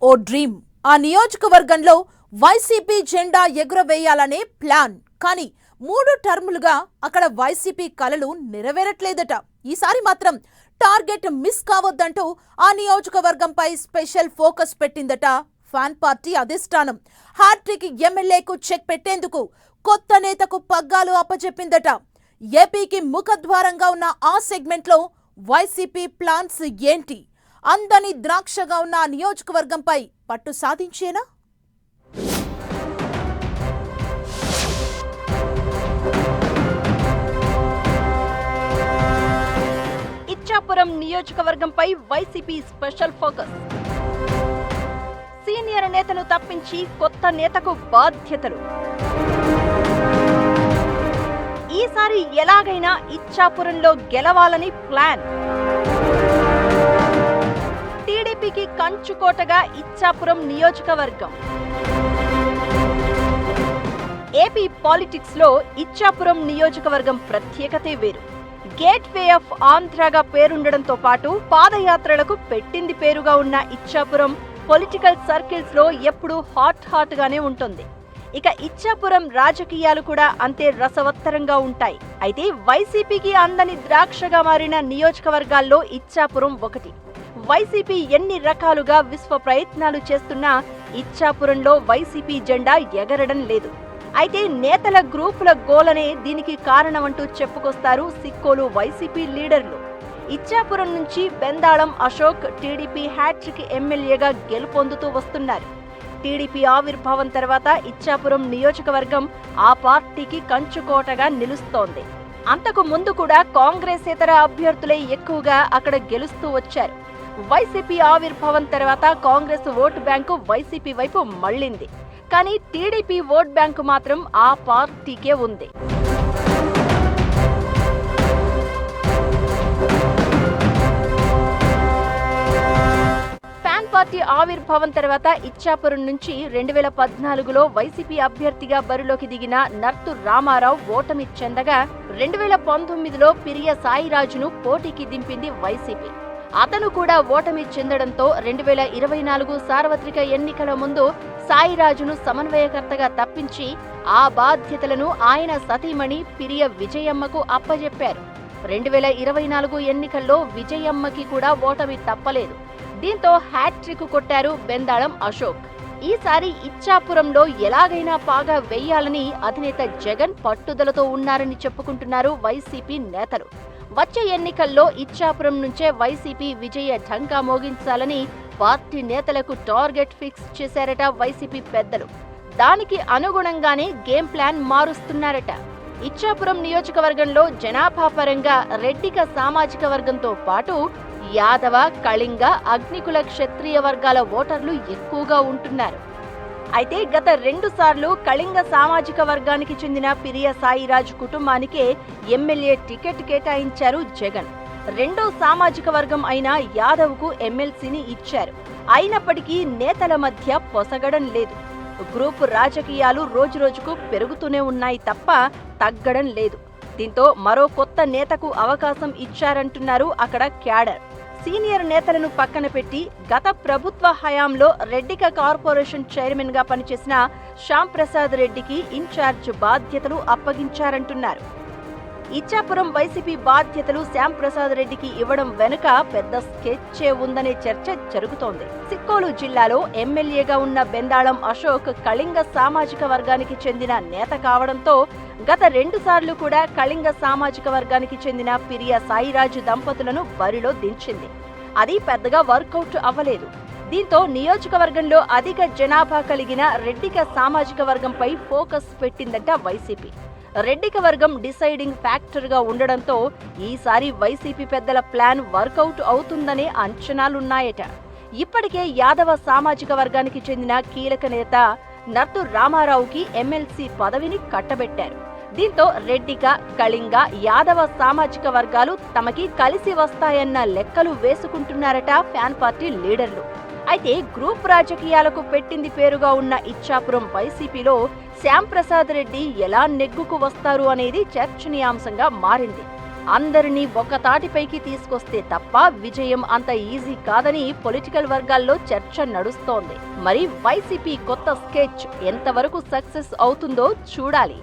ఓ dream. ఆ నియోజకవర్గంలో YCP జెండా ఎగురవేయాలనే ప్లాన్. కానీ 3 టర్ములుగా అక్కడ వైసీపీ కలలు నెరవేరట్లేదట. ఈసారి మాత్రం టార్గెట్ మిస్ కావద్దంటూ ఆ నియోజకవర్గంపై స్పెషల్ ఫోకస్ పెట్టిందట ఫ్యాన్ పార్టీ అధిష్టానం. హ్యాట్రిక్ ఎమ్మెల్యేకు చెక్ పెట్టేందుకు కొత్త నేతకు పగ్గాలు అప్పచెప్పిందట. ఏపీకి ముఖద్వారంగా ఉన్న ఆ సెగ్మెంట్లో వైసీపీ ప్లాన్స్ ఏంటి? అందని ద్రాక్షగా ఉన్న ఆ నియోజకవర్గంపై పట్టు సాధించేనా? ఇచ్చాపురం నియోజకవర్గంపై వైసీపీ స్పెషల్ ఫోకస్. సీనియర్ నేతను తప్పించి కొత్త నేతకు బాధ్యతలు. ఈసారి ఎలాగైనా ఇచ్చాపురంలో గెలవాలని ప్లాన్. టీడీపీకి కంచుకోటగా ఇచ్చాపురం నియోజకవర్గం. ఏపీ పాలిటిక్స్ లో ఇచ్చాపురం నియోజకవర్గం ప్రత్యేకతే వేరు. గేట్ వే ఆఫ్ ఆంధ్రాగా పేరుండడంతో పాటు పాదయాత్రలకు పెట్టింది పేరుగా ఉన్న ఇచ్చాపురం పొలిటికల్ సర్కిల్స్ లో ఎప్పుడూ హాట్ గానే ఉంటుంది. ఇక ఇచ్చాపురం రాజకీయాలు కూడా అంతే రసవత్తరంగా ఉంటాయి. అయితే వైసీపీకి అందని ద్రాక్షగా మారిన నియోజకవర్గాల్లో ఇచ్చాపురం ఒకటి. వైసీపీ ఎన్ని రకాలుగా విశ్వ ప్రయత్నాలు చేస్తున్నా ఇచ్చాపురంలో వైసీపీ జెండా ఎగరడం లేదు. అయితే నేతల గ్రూపుల గోలనే దీనికి కారణమంటూ చెప్పుకొస్తారు సిక్కోలు వైసీపీ లీడర్లు. ఇచ్చాపురం నుంచి బెందాళం అశోక్ టీడీపీ హ్యాట్రిక్ ఎమ్మెల్యేగా గెలుపొందుతూ వస్తున్నారు. టీడీపీ ఆవిర్భావం తర్వాత ఇచ్చాపురం నియోజకవర్గం ఆ పార్టీకి కంచుకోటగా నిలుస్తోంది. అంతకు ముందు కూడా కాంగ్రెసేతర అభ్యర్థులే ఎక్కువగా అక్కడ గెలుస్తూ వచ్చారు. వైసీపీ ఆవిర్భావం తర్వాత కాంగ్రెస్ ఓటు బ్యాంకు వైసీపీ వైపు మళ్లింది. కానీ టీడీపీ ఓట్ బ్యాంకు మాత్రం ఆ పార్టీకే ఉంది. ఫ్యాన్ పార్టీ ఆవిర్భావం తర్వాత ఇచ్చాపురం నుంచి 2014లో వైసీపీ అభ్యర్థిగా బరిలోకి దిగిన నర్తు రామారావు ఓటమి చెందగా 2019లో పిరియ సాయిరాజును పోటీకి దింపింది వైసీపీ. అతను కూడా ఓటమి చెందడంతో 2024 సార్వత్రిక ఎన్నికల ముందు సాయిరాజును సమన్వయకర్తగా తప్పించి ఆ బాధ్యతలను ఆయన సతీమణి పిరియ విజయమ్మకు అప్పజెప్పారు. 2024 ఎన్నికల్లో విజయమ్మకి కూడా ఓటమి తప్పలేదు. దీంతో హ్యాట్రిక్ కొట్టారు బెందాళం అశోక్. ఈసారి ఇచ్చాపురంలో ఎలాగైనా పాగా వేయాలని అధినేత జగన్ పట్టుదలతో ఉన్నారని చెప్పుకుంటున్నారు వైసీపీ నేతలు. వచ్చే ఎన్నికల్లో ఇచ్చాపురం నుంచే వైసీపీ విజయ ఢంకా మోగించాలని పార్టీ నేతలకు టార్గెట్ ఫిక్స్ చేశారట వైసీపీ పెద్దలు. దానికి అనుగుణంగానే గేమ్ ప్లాన్ మారుస్తున్నారట. ఇచ్చాపురం నియోజకవర్గంలో జనాభా పరంగా రెడ్డిక సామాజిక వర్గంతో పాటు యాదవ, కళింగ, అగ్నికుల క్షత్రియ వర్గాల ఓటర్లు ఎక్కువగా ఉంటున్నారు. అయితే గత 2 సార్లు కళింగ సామాజిక వర్గానికి చెందిన పిరియ సాయిరాజు కుటుంబానికే ఎమ్మెల్యే టికెట్ కేటాయించారు జగన్. రెండో సామాజిక వర్గం అయిన యాదవ్కు ఎమ్మెల్సీని ఇచ్చారు. అయినప్పటికీ నేతల మధ్య పొసగడం లేదు. గ్రూప్ రాజకీయాలు రోజురోజుకు పెరుగుతూనే ఉన్నాయి తప్ప తగ్గడం లేదు. దీంతో మరో కొత్త నేతకు అవకాశం ఇచ్చారంటున్నారు అక్కడ క్యాడర్. సీనియర్ నేతలను పక్కన పెట్టి గత ప్రభుత్వ హయాంలో రెడ్డిక కార్పొరేషన్ చైర్మన్ గా పనిచేసిన శ్యాంప్రసాద్ రెడ్డికి ఇన్ఛార్జ్ బాధ్యతలు అప్పగించారంటున్నారు. ఇచ్చాపురం వైసీపీ బాధ్యతలు శ్యాంప్రసాద్ రెడ్డికి ఇవ్వడం వెనుక పెద్ద స్కెచ్చే ఉందనే చర్చ జరుగుతోంది. సిక్కోలు జిల్లాలో ఎమ్మెల్యేగా ఉన్న బెందాళం అశోక్ కళింగ సామాజిక వర్గానికి చెందిన నేత కావడంతో గత 2 సార్లు కూడా కళింగ సామాజిక వర్గానికి చెందిన పిరియ సాయిరాజు దంపతులను బరిలో దించింది. అది పెద్దగా వర్కౌట్ అవ్వలేదు. దీంతో నియోజకవర్గంలో అధిక జనాభా కలిగిన రెడ్డిక సామాజిక వర్గంపై ఫోకస్ పెట్టిందట వైసీపీ. రెడ్డిక వర్గం డిసైడింగ్ ఫ్యాక్టర్ గా ఉండడంతో ఈసారి వైసీపీ పెద్దల ప్లాన్ వర్కౌట్ అవుతుందనే అంచనాలున్నాయట. ఇప్పటికే యాదవ సామాజిక వర్గానికి చెందిన కీలక నేత నర్తు రామారావుకి ఎమ్మెల్సీ పదవిని కట్టబెట్టారు. దీంతో రెడ్డిక, కళింగ, యాదవ సామాజిక వర్గాలు తమకి కలిసి వస్తాయన్న లెక్కలు వేసుకుంటున్నారట ఫ్యాన్ పార్టీ లీడర్లు. అయితే గ్రూప్ రాజకీయాలకు పెట్టింది పేరుగా ఉన్న ఇచ్చాపురం వైసీపీలో శ్యాంప్రసాద్ రెడ్డి ఎలా నెగ్గుకు వస్తారు అనేది చర్చనీయాంశంగా మారింది. అందరినీ ఒక తాటిపైకి తీసుకొస్తే తప్ప విజయం అంత ఈజీ కాదని పొలిటికల్ వర్గాల్లో చర్చ నడుస్తోంది. మరి వైసీపీ కొత్త స్కెచ్ ఎంతవరకు సక్సెస్ అవుతుందో చూడాలి.